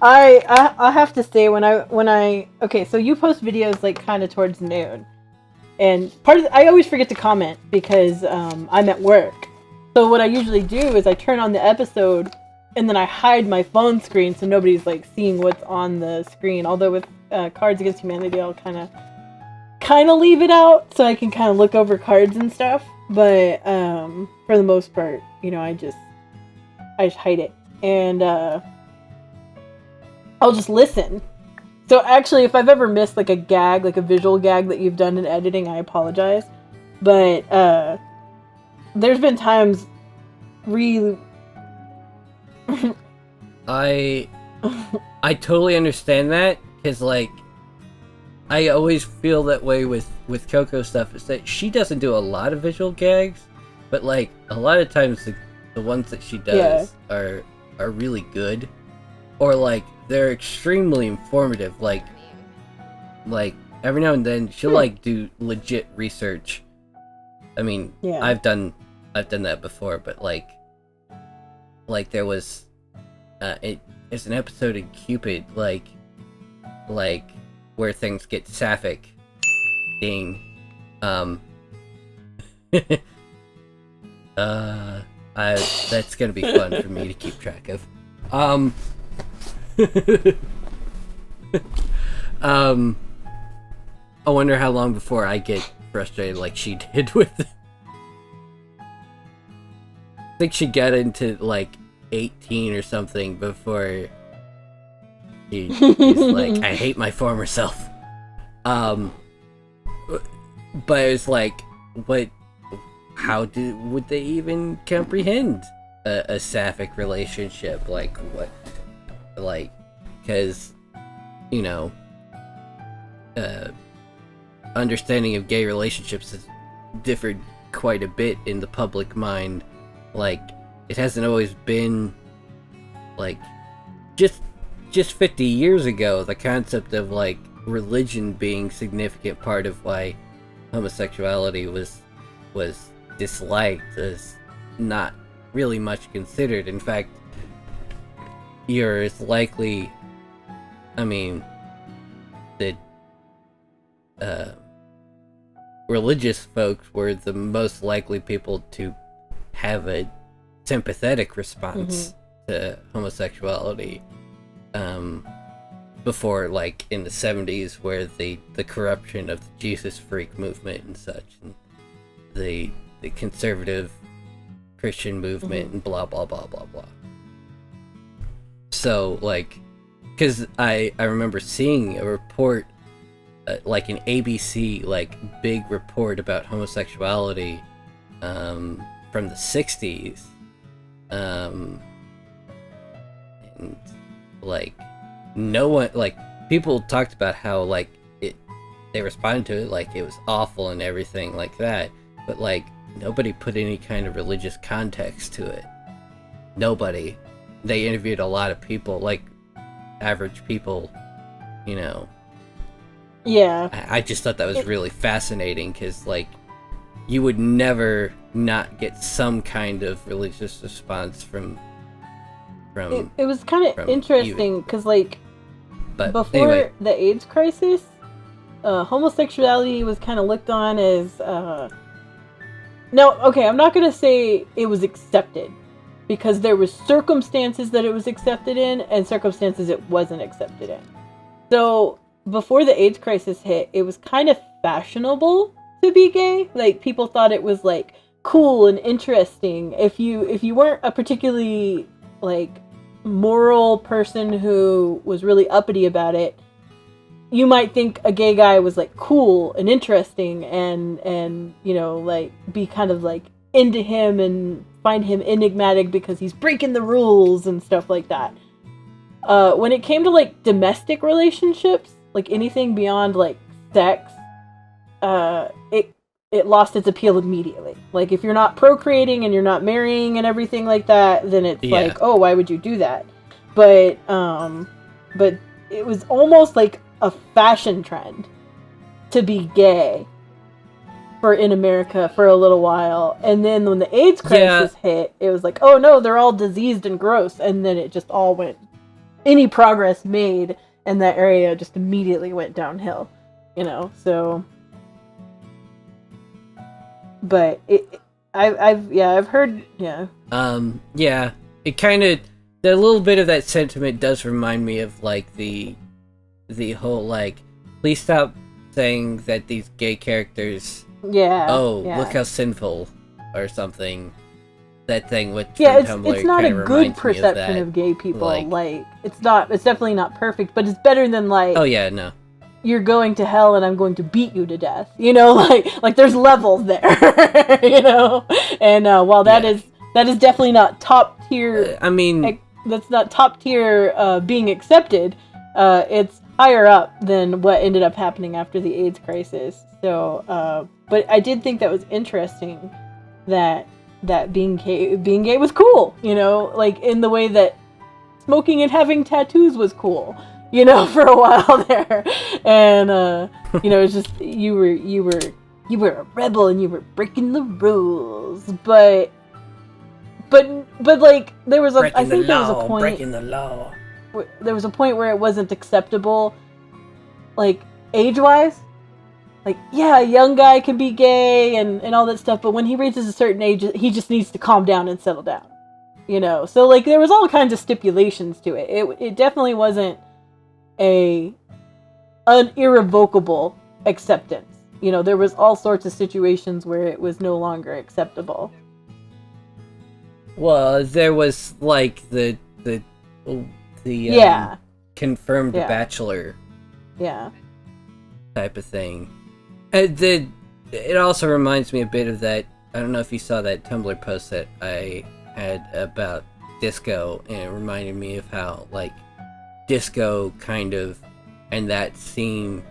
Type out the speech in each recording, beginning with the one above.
I have to say when I okay, so you post videos like kind of towards noon, and I always forget to comment because I'm at work. So what I usually do is I turn on the episode, and then I hide my phone screen so nobody's like seeing what's on the screen. Although with Cards Against Humanity, I'll kind of leave it out so I can kind of look over cards and stuff. But for the most part, I just hide it, and I'll just listen. So actually, if I've ever missed like a gag, like a visual gag that you've done in editing, I apologize. But there's been times really I totally understand that, because like I always feel that way with Coco stuff, is that she doesn't do a lot of visual gags, but like a lot of times the ones that she does are really good, or like they're extremely informative. Like every now and then she'll like do legit research. I mean, I've done that before, but like there was it's an episode in Cupid, like where things get sapphic. Ding. That's gonna be fun for me to keep track of. I wonder how long before I get frustrated like she did with it. I think she got into like 18 or something before she's like, I hate my former self. But it's like, would they even comprehend a sapphic relationship? Like what? Like, because, understanding of gay relationships has differed quite a bit in the public mind. Like, it hasn't always been, like, just 50 years ago, the concept of, like, religion being significant part of why homosexuality was disliked is not really much considered. In fact, you're as likely, the religious folks were the most likely people to have a sympathetic response to homosexuality before, like, in the 70s, where the corruption of the Jesus freak movement and such, and the conservative Christian movement and blah blah blah blah blah. So, like, because I remember seeing a report, like an ABC, like, big report about homosexuality from the 60s, and like no one, like, people talked about how, like, they responded to it like it was awful and everything like that, but like nobody put any kind of religious context to it. Nobody. They interviewed a lot of people, like average people, Yeah. I just thought that was really fascinating, because, like, you would never not get some kind of religious response from it was kind of interesting, because, like, before anyway, the AIDS crisis, homosexuality was kind of looked on as, no, okay, I'm not going to say it was accepted, because there was circumstances that it was accepted in, and circumstances it wasn't accepted in. So, before the AIDS crisis hit, it was kind of fashionable to be gay. Like, people thought it was, like, cool and interesting. If you weren't a particularly, like, moral person who was really uppity about it, you might think a gay guy was, like, cool and interesting, and like, be kind of, like, into him and find him enigmatic because he's breaking the rules and stuff like that. When it came to, like, domestic relationships, like anything beyond, like, sex, it lost its appeal immediately. Like, if you're not procreating and you're not marrying and everything like that, then it's like, oh, why would you do that? But it was almost like a fashion trend to be gay in America for a little while. And then when the AIDS crisis hit, it was like, oh no, they're all diseased and gross. And then it just all went any progress made in that area just immediately went downhill, so. But I've heard, yeah. Yeah, it kind of, a little bit of that sentiment does remind me of, like, the whole, like, please stop saying that these gay characters, look how sinful, or something. That thing with Tumblr, it's not a good perception of gay people. Like, it's definitely not perfect, but it's better than, like, oh yeah, no, you're going to hell and I'm going to beat you to death. Like there's levels there. And while that is definitely not top tier. I mean, that's not top tier being accepted. It's higher up than what ended up happening after the AIDS crisis. So, but I did think that was interesting that being gay was cool. Like in the way that smoking and having tattoos was cool. For a while there, and it's just you were a rebel and you were breaking the rules, but like there was there was a point breaking the law. There was a point where it wasn't acceptable, like age-wise. Like, yeah, a young guy can be gay and all that stuff, but when he reaches a certain age, he just needs to calm down and settle down. So like there was all kinds of stipulations to it. It definitely wasn't an irrevocable acceptance. There was all sorts of situations where it was no longer acceptable. Well, there was like the confirmed bachelor type of thing. It also reminds me a bit of that. I don't know if you saw that Tumblr post that I had about disco, and it reminded me of how, like, disco kind of, and that scene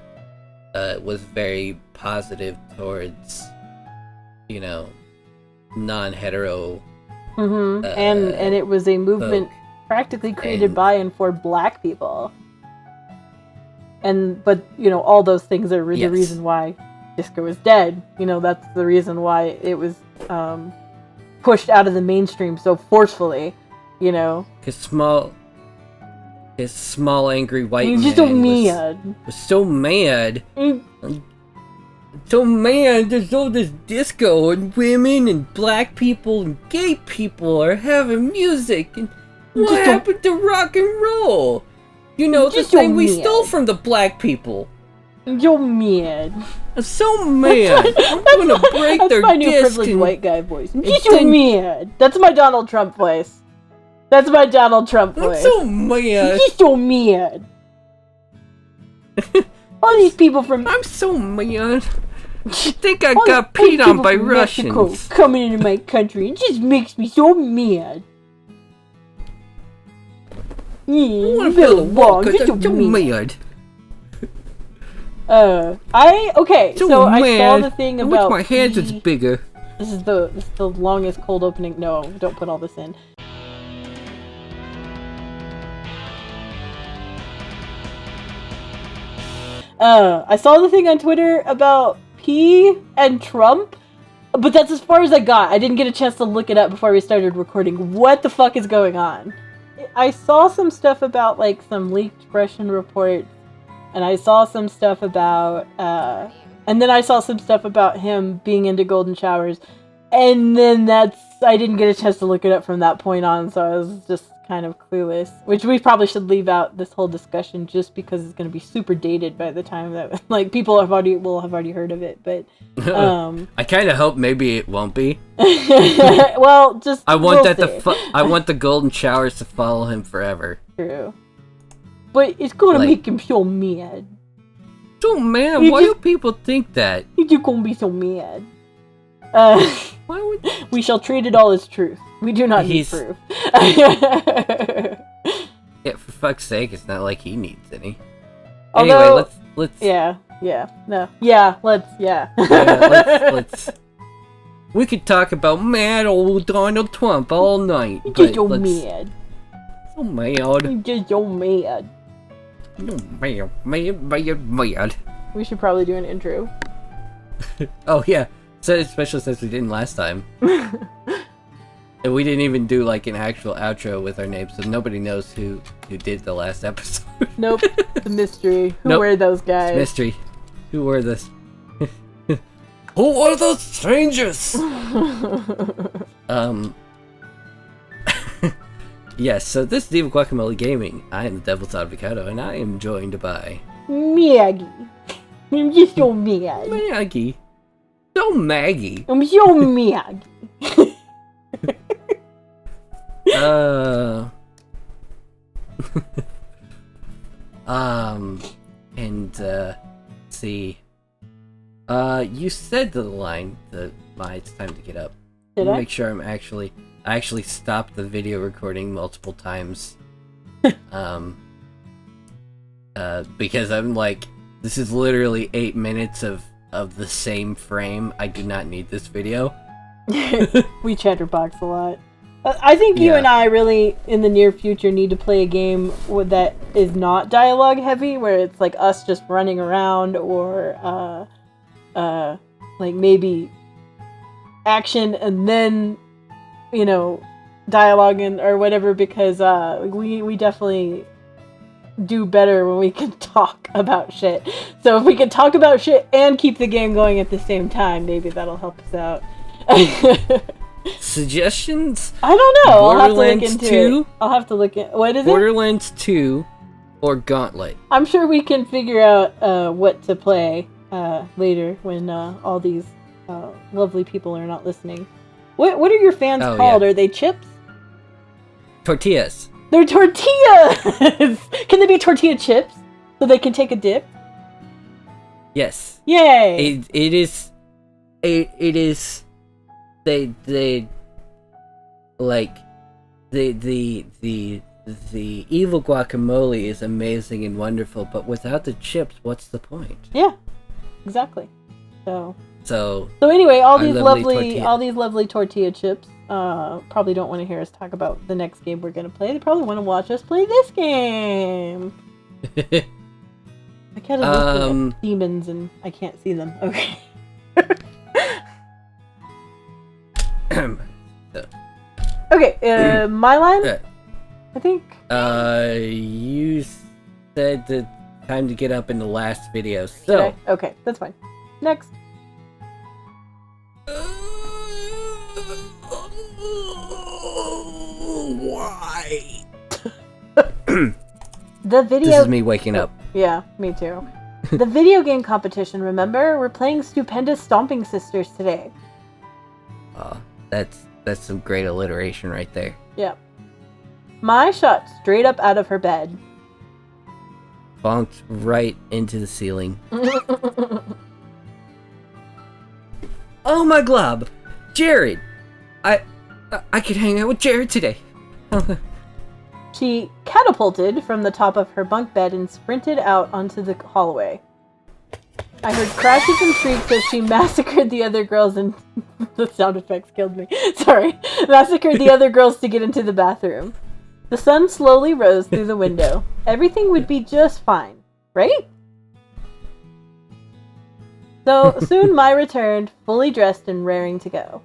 was very positive towards, non-hetero. Mm-hmm. And it was a movement practically created by and for Black people. But all those things are the reason why disco is dead. That's the reason why it was pushed out of the mainstream so forcefully. Because small angry white man was so mad. So mad, there's all this disco and women and Black people and gay people are having music, and what happened to rock and roll? The thing we stole from the Black people. You're mad. I'm so mad. I'm gonna break their disc. That's my new privileged white guy voice. You're so mad. That's my Donald Trump voice. I'm so mad. You're so mad. All these people from... I'm so mad. I think I got peed on by Russians. Mexico coming into my country. It just makes me so mad. I want to feel the wall because I'm so mad. So I saw the thing about... I wish my hands was bigger. This is the longest cold opening. No, don't put all this in. I saw the thing on Twitter about P and Trump, but that's as far as I got. I didn't get a chance to look it up before we started recording. What the fuck is going on? I saw some stuff about, like, some leaked Russian reports, and I saw some stuff about, and then I saw some stuff about him being into golden showers, and then I didn't get a chance to look it up from that point on, so I was just kind of clueless, which we probably should leave out this whole discussion just because it's going to be super dated by the time that, like, people will have already heard of it, but I kind of hope maybe it won't be. Well, just I want I want the golden showers to follow him forever. True, but it's going to make him so mad. So mad? Why do people think that? He's just going to be so mad. Why would... We shall treat it all as truth. We do not need proof. Yeah, for fuck's sake, it's not like he needs any. Anyway, let's... let's... We could talk about mad old Donald Trump all night. He's just so mad. So mad. He's just so mad. Mad. We should probably do an intro. Oh, yeah. So, especially since we didn't last time. And we didn't even do like an actual outro with our names, so nobody knows who did the last episode. Nope. It's a mystery. Who were those guys? It's mystery. Who were this? Who are those strangers? Yes, so this is Evil Guacamole Gaming. I am the Devil's Advocado, and I am joined by... Miyagi. I'm just so Miyagi. Miyagi. So Maggie. I'm so Miyagi. Let's see. You said the line, it's time to get up. Did I? Make sure I actually stopped the video recording multiple times. Because I'm like, this is literally 8 minutes of the same frame. I do not need this video. We chatterbox a lot. I think you and I really, in the near future, need to play a game that is not dialogue heavy, where it's like us just running around, or like maybe action and then, dialogue or whatever, because we definitely do better when we can talk about shit. So if we can talk about shit and keep the game going at the same time, maybe that'll help us out. Suggestions? I don't know. Borderlands 2? I'll have to look at what is Borderlands 2 or Gauntlet. I'm sure we can figure out what to play later when all these lovely people are not listening. What are your fans called? Yeah. Are they chips? Tortillas. They're tortillas! Can they be tortilla chips so they can take a dip? Yes. Yay! It is. They like the evil guacamole is amazing and wonderful, but without the chips, what's the point? Yeah, exactly. So anyway, all these lovely tortilla chips probably don't want to hear us talk about the next game we're gonna play. They probably want to watch us play this game. I can't look at demons and I can't see them. Okay. Okay, my line? I think. You said the time to get up in the last video, so. Okay, that's fine. Next. Why? The video. This is me waking up. Yeah, me too. The video game competition, remember? We're playing Stupendous Stomping Sisters today. That's some great alliteration right there. Yeah. My shot straight up out of her bed. Bonked right into the ceiling. Oh my glob! Jared! I could hang out with Jared today. She catapulted from the top of her bunk bed and sprinted out onto the hallway. I heard crashes and shrieks as she massacred the other girls and... The sound effects killed me. Sorry. Massacred the other girls to get into the bathroom. The sun slowly rose through the window. Everything would be just fine, right? So soon Mai returned, fully dressed and raring to go.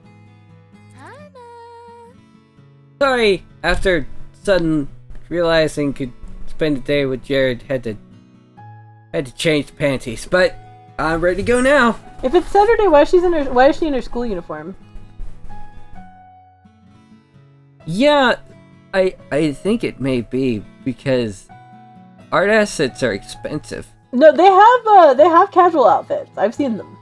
Sorry, after sudden realizing could spend a day with Jared, had to change the panties, but I'm ready to go now. If it's Saturday, why is she in her school uniform? Yeah, I think it may be because art assets are expensive. No, they have casual outfits. I've seen them.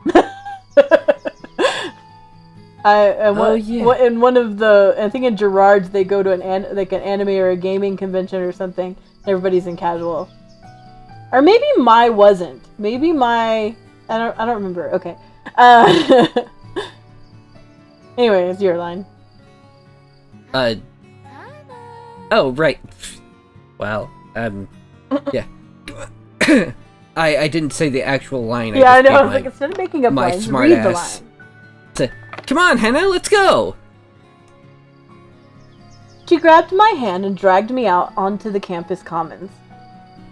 In one of the, I think in Gerard's, they go to an anime or a gaming convention or something. Everybody's in casual, or maybe Mai wasn't. Maybe Mai, I don't remember. Okay. Anyway, it's your line. Oh right. Wow. Yeah. I didn't say the actual line. Yeah, I know. I was like, instead of making up lines, read the line. Come on, Hannah, let's go! She grabbed my hand and dragged me out onto the campus commons.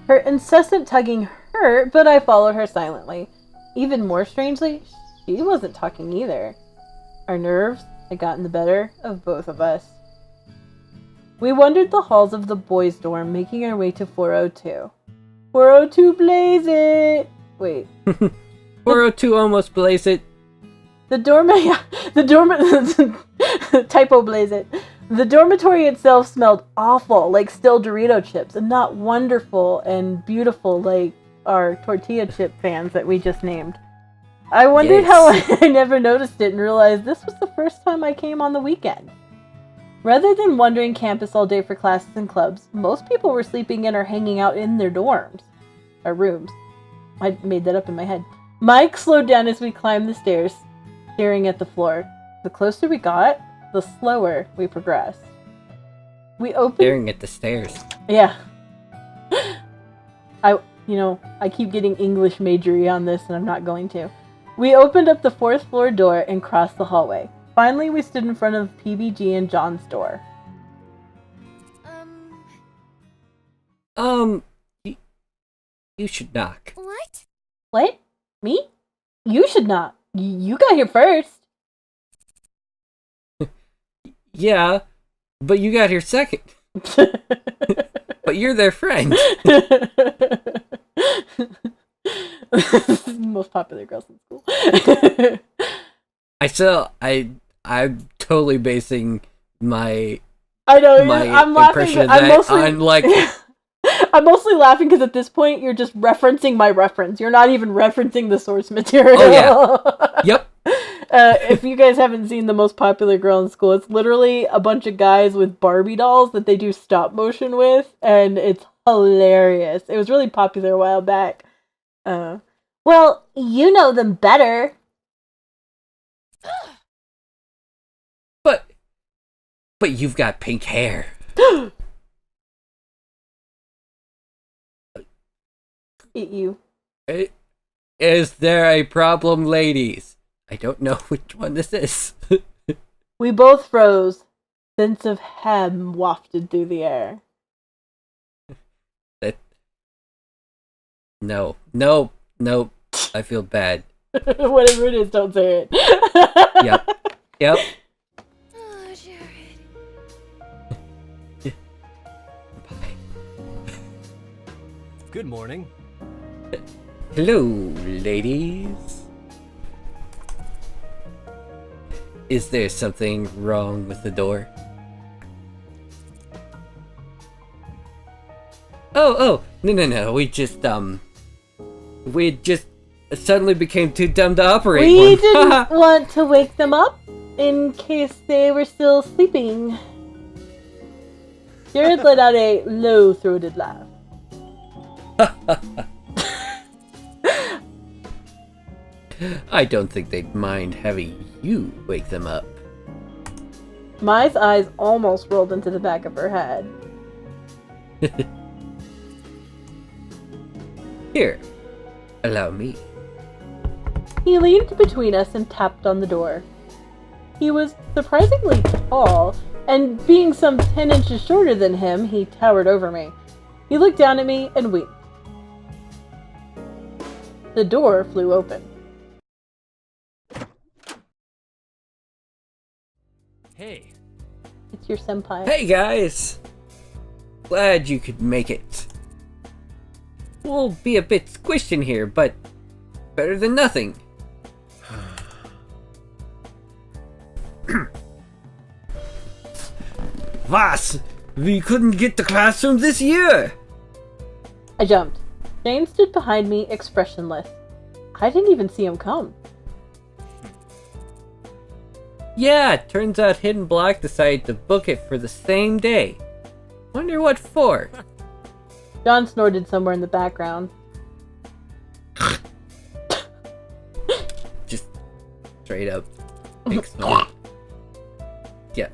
Her incessant tugging hurt, but I followed her silently. Even more strangely, she wasn't talking either. Our nerves had gotten the better of both of us. We wandered the halls of the boys' dorm, making our way to 402. 402 blaze it! Wait. 402 almost blaze it. Typo blaze it. The dormitory itself smelled awful, like stale Dorito chips, and not wonderful and beautiful like our tortilla chip fans that we just named. I wondered how I never noticed it and realized this was the first time I came on the weekend. Rather than wandering campus all day for classes and clubs, most people were sleeping in or hanging out in their dorms. Or rooms. I made that up in my head. Mike slowed down as we climbed the stairs, staring at the floor. The closer we got, the slower we progressed. We opened... Staring at the stairs. Yeah. I keep getting English majory on this and I'm not going to. We opened up the 4th floor door and crossed the hallway. Finally, we stood in front of PBG and John's door. You should knock. What? What? Me? You should knock. You got here first. Yeah, but you got here second. But you're their friend. Most popular girls in school. I'm totally basing my I know my I'm laughing. impression of that on like I'm mostly laughing because at this point you're just referencing my reference. You're not even referencing the source material. Oh yeah. Yep. If you guys haven't seen The Most Popular Girl in School, it's literally a bunch of guys with Barbie dolls that they do stop motion with, and it's hilarious. It was really popular a while back. Well, you know them better. But you've got pink hair. Eat you. Is there a problem, ladies? I don't know which one this is. We both froze. Scents of hem wafted through the air. No. I feel bad. Whatever it is, don't say it. Yep. Oh, Jared. Bye. Good morning. Hello, ladies. Is there something wrong with the door? Oh, no. We just suddenly became too dumb to operate. We didn't want to wake them up in case they were still sleeping. Jared let out a low-throated laugh. I don't think they'd mind having you wake them up. Mai's eyes almost rolled into the back of her head. Here, allow me. He leaned between us and tapped on the door. He was surprisingly tall, and being some 10 inches shorter than him, he towered over me. He looked down at me and winked. The door flew open. Hey. It's your senpai. Hey guys! Glad you could make it. We'll be a bit squished in here, but better than nothing. Was? We couldn't get the classroom this year! I jumped. Jane stood behind me, expressionless. I didn't even see him come. Yeah, turns out Hidden Block decided to book it for the same day. Wonder what for? John snorted somewhere in the background. Just straight up. Big snort. Yeah.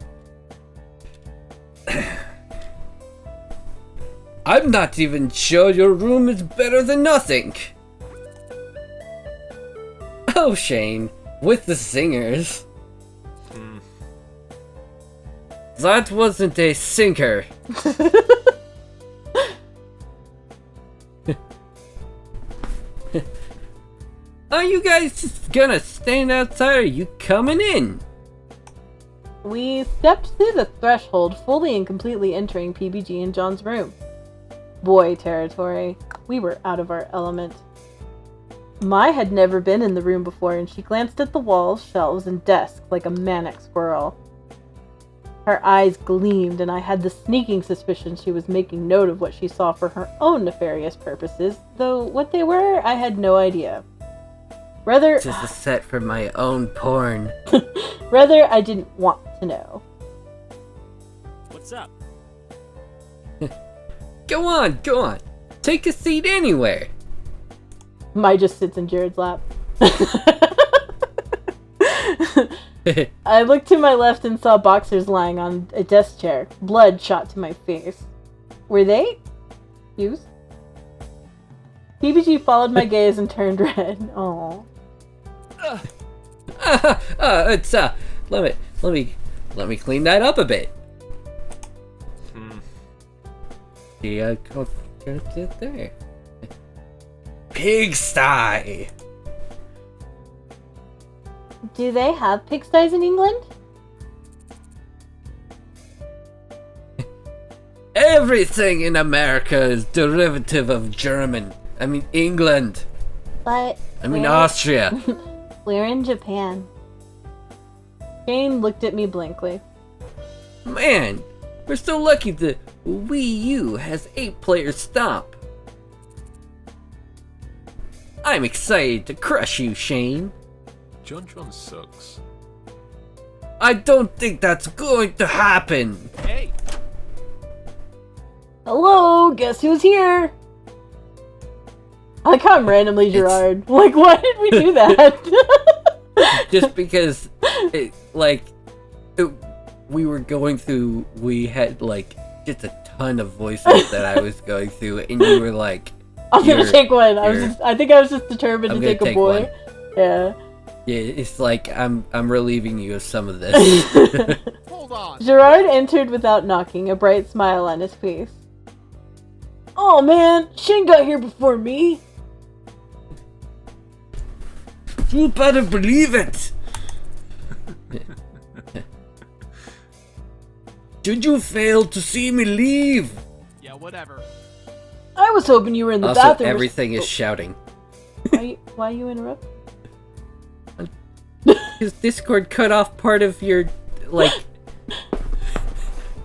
I'm not even sure your room is better than nothing. Oh, Shane, with the singers. That wasn't a sinker. Are you guys just gonna stand outside or are you coming in? We stepped through the threshold, fully and completely entering PBG and John's room. Boy territory. We were out of our element. Mai had never been in the room before, and she glanced at the walls, shelves, and desks like a manic squirrel. Her eyes gleamed, and I had the sneaking suspicion she was making note of what she saw for her own nefarious purposes, though what they were, I had no idea. Rather, This is a set for my own porn. rather, I didn't want to know. What's up? Go on. Take a seat anywhere. Mai just sits in Jared's lap. I looked to my left and saw boxers lying on a desk chair. Blood shot to my face. Were they used? PBG followed my gaze and turned red. Aww. It's let me clean that up a bit. Yeah, go sit there. Pigsty. Do they have pigsties in England? Everything in America is derivative of German. I mean England. But Austria. we're in Japan. Shane looked at me blankly. Man, we're so lucky the Wii U has 8-player stomp. I'm excited to crush you, Shane. JonTron sucks. I don't think that's going to happen. Hey! Hello, guess who's here? I like how I'm randomly Gerard. Like, why did we do that? Just because, we were going through, we had, just a ton of voices that I was going through, and you were like, I'm gonna take one. I think I was just determined to take a boy. One. Yeah. Yeah, it's like, I'm relieving you of some of this. Hold on. Gerard entered without knocking, a bright smile on his face. Oh man, Shane got here before me. You better believe it! Did you fail to see me leave? Yeah, whatever. I was hoping you were in the Also, bathroom. everything is shouting. Why you interrupt? Because Discord cut off part of your,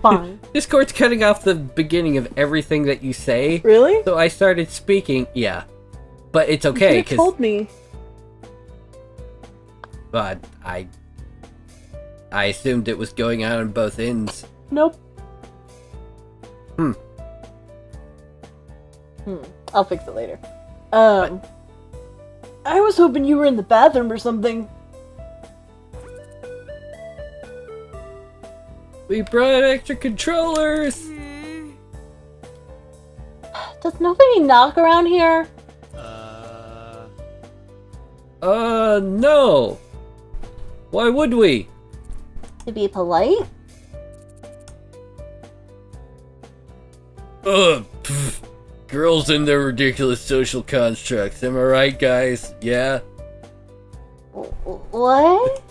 Fine. Discord's cutting off the beginning of everything that you say. Really? So I started speaking, yeah. But it's okay, You because... told me. But I assumed it was going on both ends. Nope. Hmm. I'll fix it later. I was hoping you were in the bathroom or something. We brought extra controllers! Does nobody knock around here? No! Why would we? To be polite? Girls and their ridiculous social constructs, am I right, guys? Yeah? What?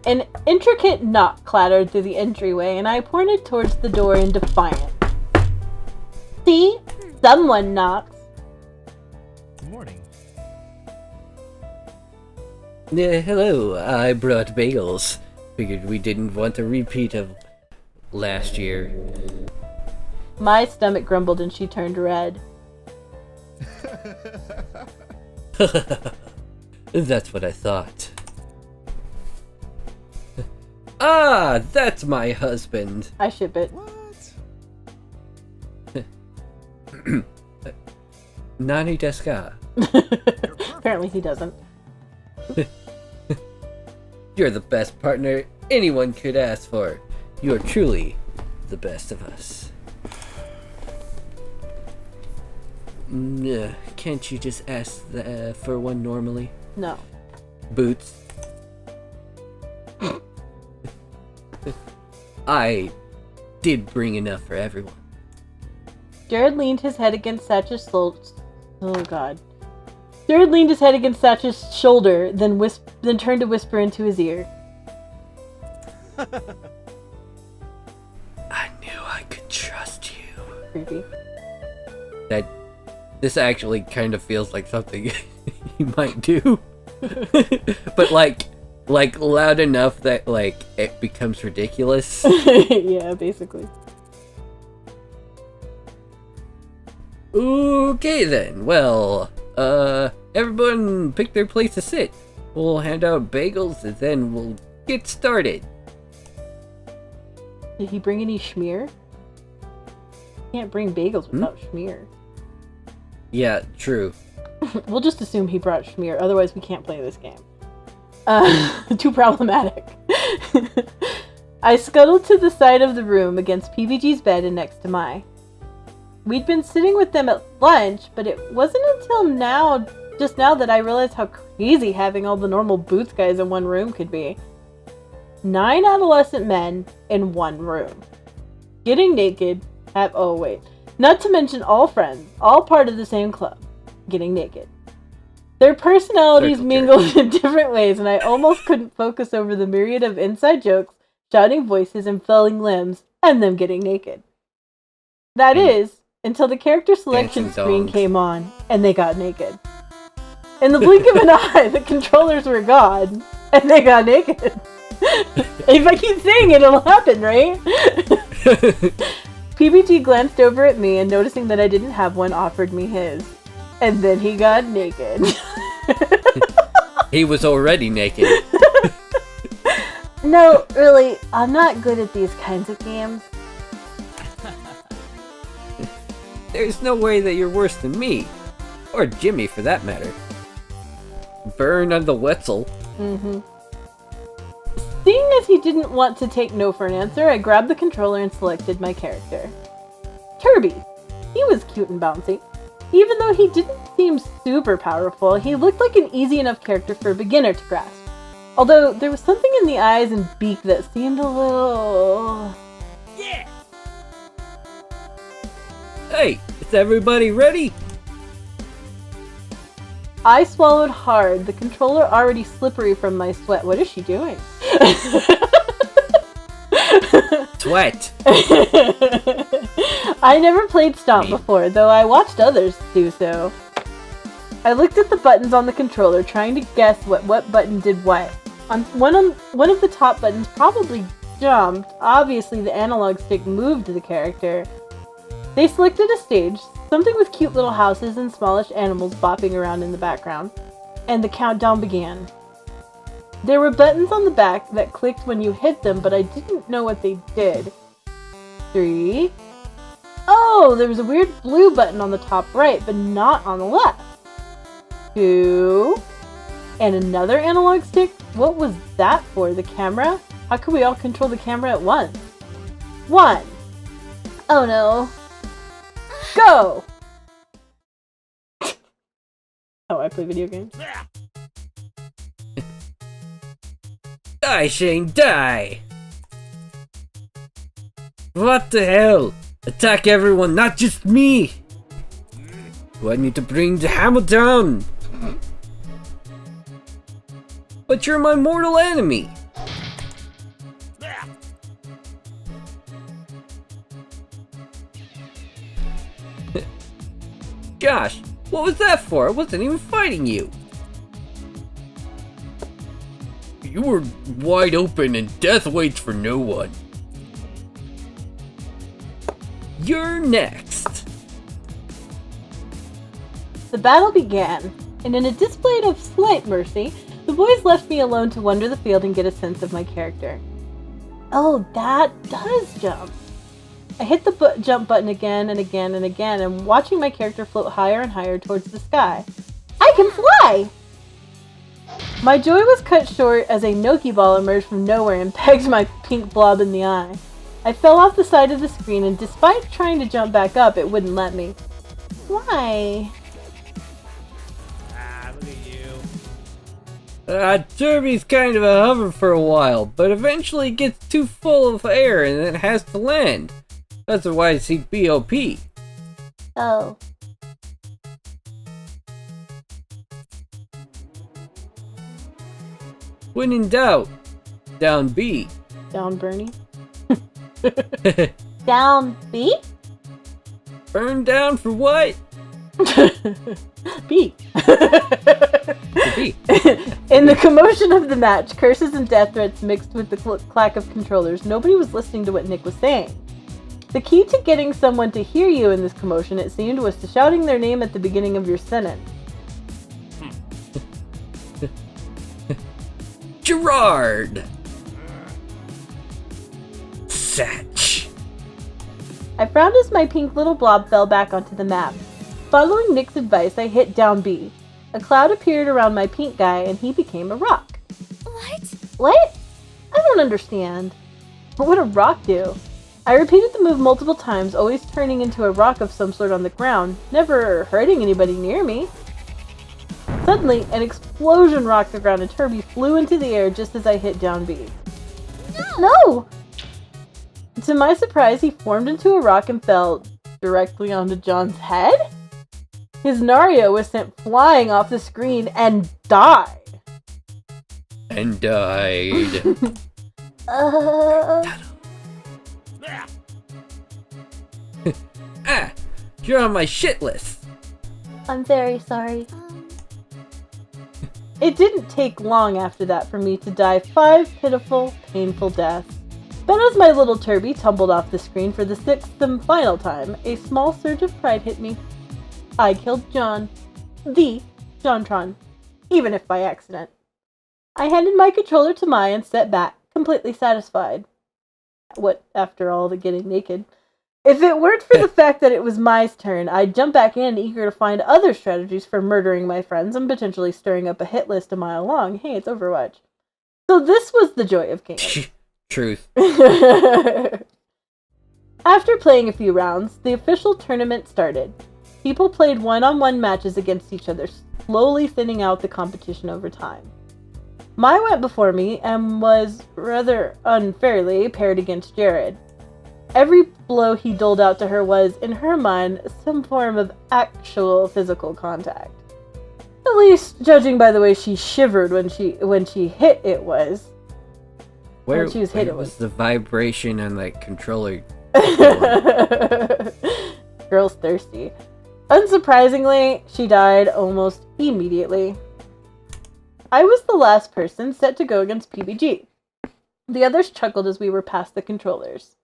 An intricate knock clattered through the entryway, and I pointed towards the door in defiance. See? Someone knocks. Good morning. Yeah, hello. I brought bagels. Figured we didn't want a repeat of last year. My stomach grumbled and she turned red. That's what I thought. Ah, that's my husband. I ship it. Nani desu ka? Apparently he doesn't. You're the best partner anyone could ask for. You are truly the best of us. Can't you just ask for one normally? No. Boots. I did bring enough for everyone. Jared leaned his head against Satch's Jared leaned his head against Satch's shoulder, then turned to whisper into his ear. I knew I could trust you. Creepy. This actually kind of feels like something he might do. But like loud enough that like it becomes ridiculous. Yeah, basically. Okay then. Well, everyone pick their place to sit. We'll hand out bagels and then we'll get started. Did he bring any schmear? Can't bring bagels without schmear. Yeah, true. We'll just assume he brought schmear, otherwise we can't play this game. Too problematic. I scuttled to the side of the room against PBG's bed and next to my. We'd been sitting with them at lunch, but it wasn't until just now that I realized how crazy having all the normal Boots guys in one room could be. 9 adolescent men in one room. Getting naked, not to mention all friends, all part of the same club. Getting naked. Their personalities mingled in different ways, and I almost couldn't focus over the myriad of inside jokes, shouting voices, and flailing limbs, and them getting naked. That is, until the character selection screen came on, and they got naked. In the blink of an eye, the controllers were gone, and they got naked. If I keep saying it, it'll happen, right? PBG glanced over at me and noticing that I didn't have one, offered me his. And then he got naked. He was already naked. No, really, I'm not good at these kinds of games. There's no way that you're worse than me. Or Jimmy, for that matter. Burn on the Wetzel. Mm-hmm. Seeing as he didn't want to take no for an answer, I grabbed the controller and selected my character. Kirby. He was cute and bouncy. Even though he didn't seem super powerful, he looked like an easy enough character for a beginner to grasp. Although, there was something in the eyes and beak that seemed a little... Yeah! Hey, is everybody ready? I swallowed hard, the controller already slippery from my sweat. What is she doing? Sweat. I never played Stomp before, though I watched others do so. I looked at the buttons on the controller, trying to guess what button did what. One of the top buttons probably jumped. Obviously, the analog stick moved the character. They selected a stage, something with cute little houses and smallish animals bopping around in the background, and the countdown began. There were buttons on the back that clicked when you hit them, but I didn't know what they did. 3. Oh, there was a weird blue button on the top right, but not on the left. 2. And another analog stick? What was that for? The camera? How could we all control the camera at once? 1. Oh no. Go! Oh, I play video games. Die, Shane, die! What the hell? Attack everyone, not just me! Do I need to bring the hammer down? But you're my mortal enemy! Gosh, what was that for? I wasn't even fighting you! You were wide open and death waits for no one. You're next. The battle began, and in a display of slight mercy, the boys left me alone to wander the field and get a sense of my character. Oh, that does jump. I hit the jump button again and again and again, and watching my character float higher and higher towards the sky. I can fly! My joy was cut short as a Noki ball emerged from nowhere and pegged my pink blob in the eye. I fell off the side of the screen, and despite trying to jump back up, it wouldn't let me. Why? Look at you. Derby's kind of a hover for a while, but eventually gets too full of air and then has to land. Otherwise he'd be OP. Oh. When in doubt, down B. Down, Bernie. Down, B? Burn down for what? B. The B. In the commotion of the match, curses and death threats mixed with the clack of controllers, nobody was listening to what Nick was saying. The key to getting someone to hear you in this commotion, it seemed, was to shouting their name at the beginning of your sentence. Gerard! Satch. I frowned as my pink little blob fell back onto the map. Following Nick's advice, I hit down B. A cloud appeared around my pink guy, and he became a rock. What? What? I don't understand. What would a rock do? I repeated the move multiple times, always turning into a rock of some sort on the ground, never hurting anybody near me. Suddenly, an explosion rocked the ground and Turby flew into the air just as I hit down B. No! To my surprise, he formed into a rock and fell directly onto John's head? His Nario was sent flying off the screen and died. And died. Ah! You're on my shit list! I'm very sorry. It didn't take long after that for me to die 5 pitiful, painful deaths. But as my little Turby tumbled off the screen for the 6th and final time, a small surge of pride hit me. I killed John. The JonTron. Even if by accident. I handed my controller to Mai and stepped back, completely satisfied. What, after all the getting naked? If it weren't for the fact that it was Mai's turn, I'd jump back in, eager to find other strategies for murdering my friends and potentially stirring up a hit list a mile long. Hey, it's Overwatch. So this was the joy of gaming. Truth. After playing a few rounds, the official tournament started. People played one-on-one matches against each other, slowly thinning out the competition over time. Mai went before me and was, rather unfairly, paired against Jared. Every blow he doled out to her was, in her mind, some form of actual physical contact. At least, judging by the way she shivered when she hit it was. Where she was hit, it was the vibration on that controller? Girl's thirsty. Unsurprisingly, she died almost immediately. I was the last person set to go against PBG. The others chuckled as we were past the controllers.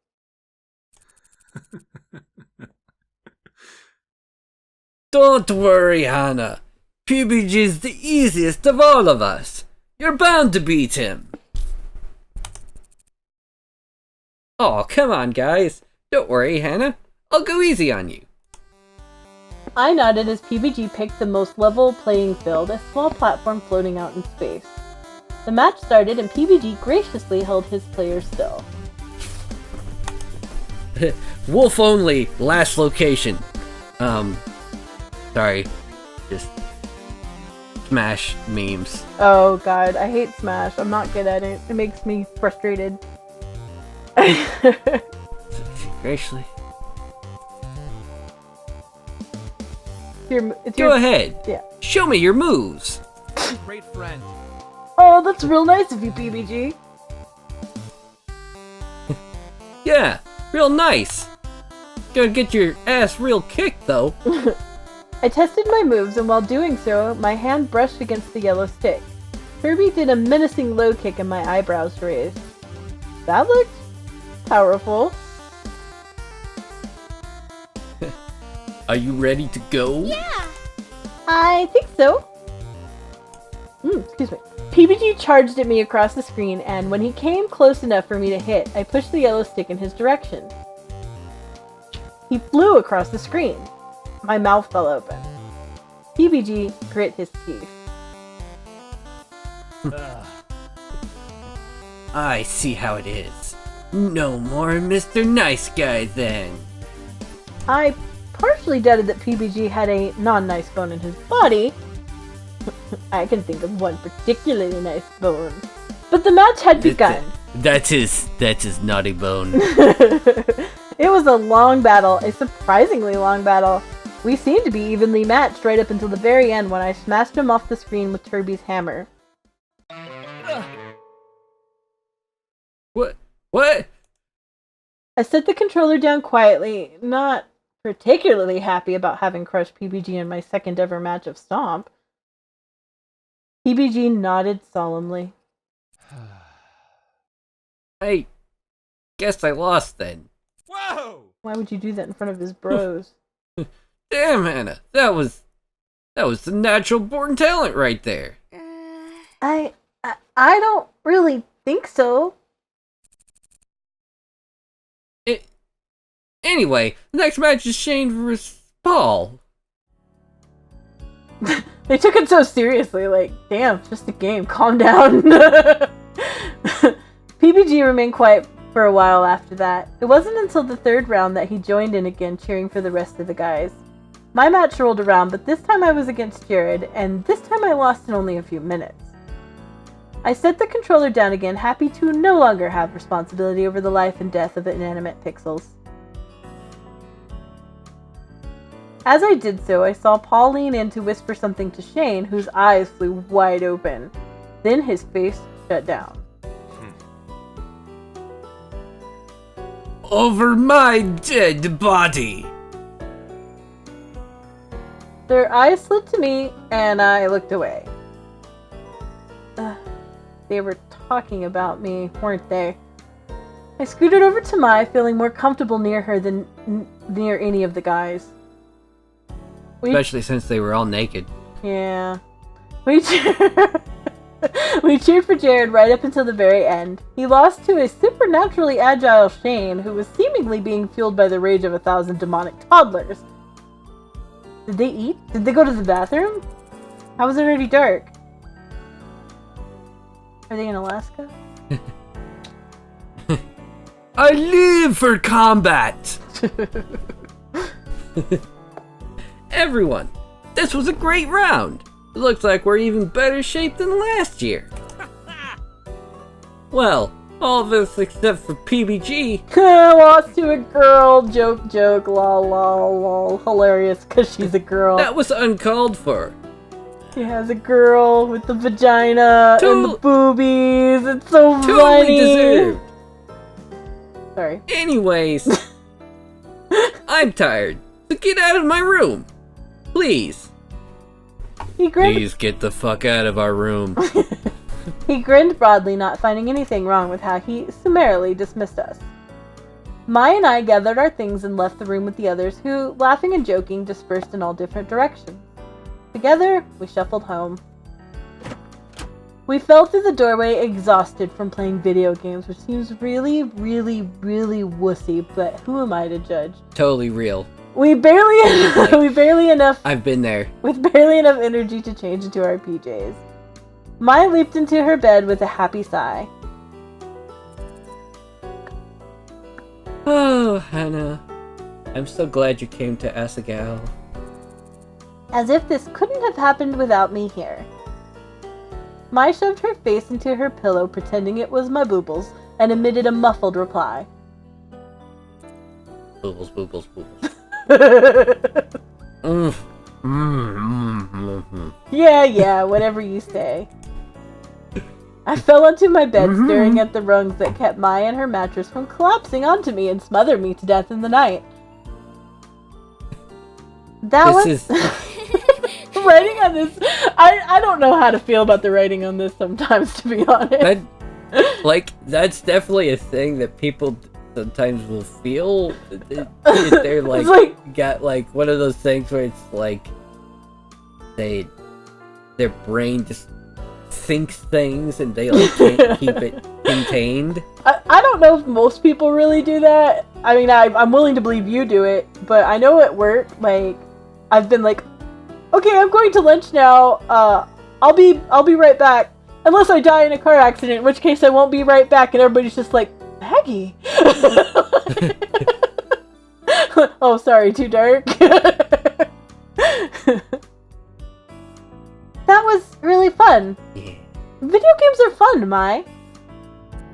Don't worry, Hannah. PBG's the easiest of all of us. You're bound to beat him. Oh, come on, guys. Don't worry, Hannah. I'll go easy on you. I nodded as PBG picked the most level playing field, a small platform floating out in space. The match started and PBG graciously held his players still. Wolf only, last location. Sorry. Just Smash memes. Oh god, I hate Smash. I'm not good at it. It makes me frustrated. Seriously? Go ahead. Yeah. Show me your moves. Great friend. Oh, that's real nice of you, PBG. Yeah, real nice. Gotta get your ass real kicked, though. I tested my moves, and while doing so, my hand brushed against the yellow stick. Kirby did a menacing low kick and my eyebrows raised. That looked powerful. Are you ready to go? Yeah. I think so. Excuse me. PBG charged at me across the screen, and when he came close enough for me to hit, I pushed the yellow stick in his direction. He flew across the screen. My mouth fell open. PBG grit his teeth. I see how it is. No more Mr. Nice Guy, then. I partially doubted that PBG had a non-nice bone in his body. I can think of one particularly nice bone. But the match had begun. That's his naughty bone. It was a long battle, a surprisingly long battle. We seemed to be evenly matched right up until the very end when I smashed him off the screen with Turby's hammer. What? I set the controller down quietly, not particularly happy about having crushed PBG in my second ever match of Stomp. PBG nodded solemnly. I guess I lost then. Whoa! Why would you do that in front of his bros? Damn, Hannah, that was the natural born talent right there. I don't really think so. Anyway, the next match is Shane vs. Paul. They took it so seriously, like, damn, it's just a game, calm down. PBG remained quiet for a while after that. It wasn't until the third round that he joined in again, cheering for the rest of the guys. My match rolled around, but this time I was against Jared, and this time I lost in only a few minutes. I set the controller down again, happy to no longer have responsibility over the life and death of inanimate pixels. As I did so, I saw Paul lean in to whisper something to Shane, whose eyes flew wide open. Then his face shut down. Over my dead body! Their eyes slid to me, and I looked away. They were talking about me, weren't they? I scooted over to Mai, feeling more comfortable near her than near any of the guys. Especially since they were all naked. Yeah. We cheered for Jared right up until the very end. He lost to a supernaturally agile Shane, who was seemingly being fueled by the rage of 1,000 demonic toddlers. Did they eat? Did they go to the bathroom? How was it already dark? Are they in Alaska? I live for combat! Everyone, this was a great round. It looks like we're even better shape than last year. Well, all of us except for PBG. Lost to a girl. Joke, joke. Lol, lol, lol. Hilarious, because she's a girl. That was uncalled for. She has a girl with the vagina and the boobies. It's so Totally funny. deserved. Sorry. Anyways, I'm tired, so get out of my room. Please. He grinned. Please get the fuck out of our room. He grinned broadly, not finding anything wrong with how he summarily dismissed us. Mai and I gathered our things and left the room with the others, who, laughing and joking, dispersed in all different directions. Together, we shuffled home. We fell through the doorway exhausted from playing video games, which seems really, really, really wussy, but who am I to judge? Totally real. With barely enough energy to change into our PJs. Mai leaped into her bed with a happy sigh. Oh, Hannah. I'm so glad you came to Asagao. As if this couldn't have happened without me here. Mai shoved her face into her pillow, pretending it was my boobles, and emitted a muffled reply. Boobles, boobles, boobles. Yeah, whatever you say. I fell onto my bed, staring at the rungs that kept Mai and her mattress from collapsing onto me and smother me to death in the night. Writing on this, I don't know how to feel about the writing on this sometimes, to be honest. That's definitely a thing that people sometimes will feel. They're got like one of those things where it's like their brain just thinks things and they like can't keep it contained. I don't know if most people really do that. I mean, I'm willing to believe you do it, but I know at work, like, I've been like, okay, I'm going to lunch now. I'll be right back. Unless I die in a car accident, in which case I won't be right back. And everybody's just like, Maggie. Oh, sorry, too dark. That was really fun. Yeah. Video games are fun, Mai.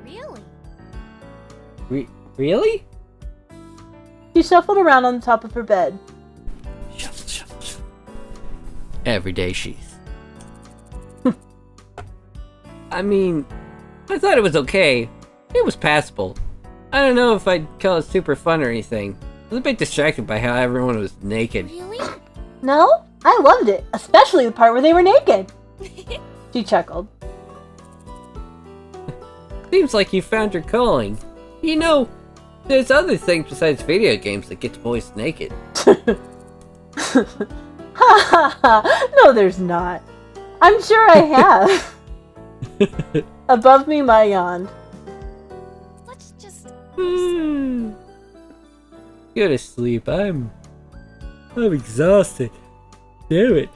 Really? Really? She shuffled around on the top of her bed. Shuffle, shuffle, shuffle. Every day she's. I mean, I thought it was okay. It was passable. I don't know if I'd call it super fun or anything. I was a bit distracted by how everyone was naked. Really? No, I loved it, especially the part where they were naked. She chuckled. Seems like you found your calling. You know, there's other things besides video games that get boys naked. Ha ha ha! No, there's not. I'm sure I have. Above me, my yawned. Let's just. Go to sleep. I'm exhausted. Damn it.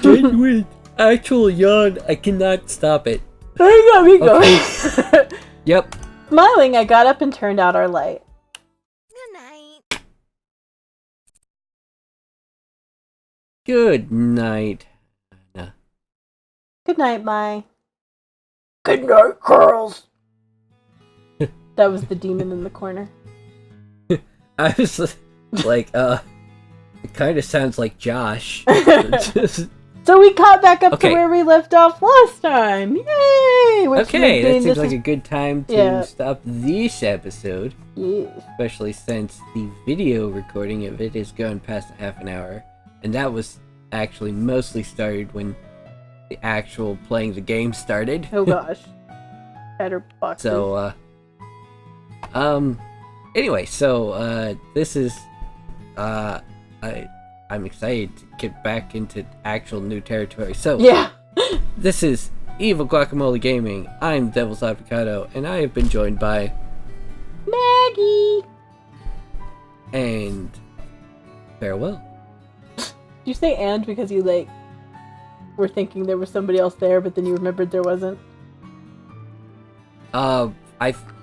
Genuine actual yawn. I cannot stop it. There you go, me go. Okay. Yep. Smiling, I got up and turned out our light. Good night. Good night. Good night, my. Good night, girls. That was the demon in the corner. I was like, it kind of sounds like Josh. So we caught back up Okay. to where we left off last time. Yay! Which Okay, would that mean seems this like is- a good time to Yeah. stop this episode. Yeah. Especially since the video recording of it is going past half an hour. And that was actually mostly started when the actual playing the game started. Oh gosh. Chatterboxes. So, anyway, so, this is, I'm excited to get back into actual new territory. So, Yeah. this is Evil Guacamole Gaming. I'm Devil's Advocado, and I have been joined by, Maggie. and farewell. Did you say and because you like were thinking there was somebody else there, but then you remembered there wasn't?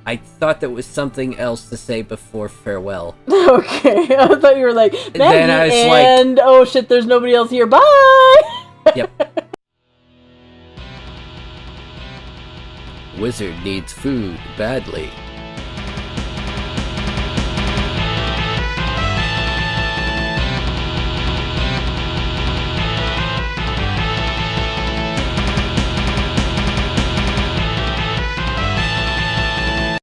I thought that was something else to say before farewell. Okay. I thought you were like, Maggie, then I was like- and oh shit, there's nobody else here. Bye! Yep. Wizard needs food badly.